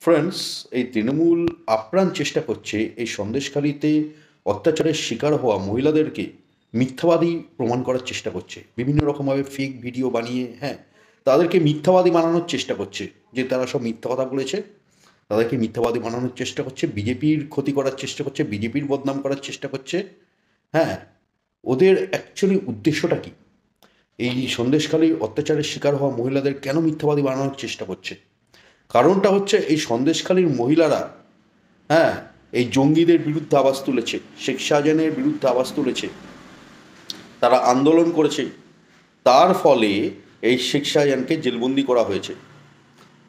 Friends, এই তৃণমূল আপ্রাণ চেষ্টা করছে এই সন্দেশখালিতে অত্যাচারের শিকার হওয়া মহিলাদেরকে মিথ্যাবাদী প্রমাণ করার চেষ্টা করছে। বিভিন্ন রকমভাবে ফেক ভিডিও বানিয়ে তাদেরকে মিথ্যাবাদী বানানোর চেষ্টা করছে, যে তারা সব মিথ্যা কথা বলেছে। তাদেরকে মিথ্যাবাদী বানানোর চেষ্টা করছে, বিজেপির ক্ষতি করার চেষ্টা করছে, বিজেপির বদনাম করার চেষ্টা করছে। হ্যাঁ, ওদের অ্যাকচুয়ালি উদ্দেশ্যটা কি? এই সন্দেশখালির অত্যাচারের শিকার হওয়া মহিলাদের কেন মিথ্যাবাদী বানানোর চেষ্টা করছে? কারণটা হচ্ছে এই সন্দেশখালীর মহিলারা হ্যাঁ এই জঙ্গিদের বিরুদ্ধে আওয়াজ তুলেছে, শেখ শাহজাহানের বিরুদ্ধে আওয়াজ তুলেছে, তারা আন্দোলন করেছে। তার ফলে এই শেখ শাহজাহানকে জেলবন্দি করা হয়েছে,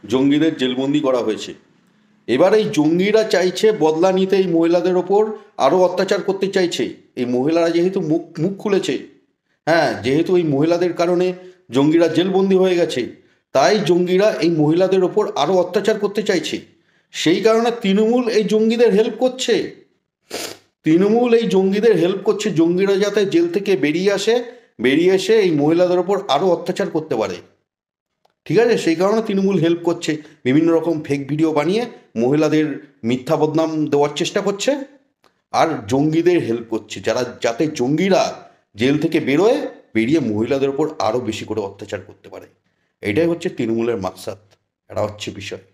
জঙ্গিদের জেলবন্দি করা হয়েছে। এবার এই জঙ্গিরা চাইছে বদলা নিতে, এই মহিলাদের ওপর আরও অত্যাচার করতে চাইছে। এই মহিলারা যেহেতু মুখ মুখ খুলেছে, যেহেতু এই মহিলাদের কারণে জঙ্গিরা জেলবন্দি হয়ে গেছে, তাই জঙ্গিরা এই মহিলাদের ওপর আরও অত্যাচার করতে চাইছে। সেই কারণে তৃণমূল এই জঙ্গিদের হেল্প করছে, তৃণমূল এই জঙ্গিদের হেল্প করছে, জঙ্গিরা যাতে জেল থেকে বেরিয়ে এসে এই মহিলাদের ওপর আরও অত্যাচার করতে পারে। ঠিক আছে, সেই কারণে তৃণমূল হেল্প করছে, বিভিন্ন রকম ফেক ভিডিও বানিয়ে মহিলাদের মিথ্যা বদনাম দেওয়ার চেষ্টা করছে, আর জঙ্গিদের হেল্প করছে যাতে জঙ্গিরা জেল থেকে বেরিয়ে মহিলাদের ওপর আরও বেশি করে অত্যাচার করতে পারে। এটাই হচ্ছে তৃণমূলের মাকসাদ, এটা হচ্ছে বিষয়।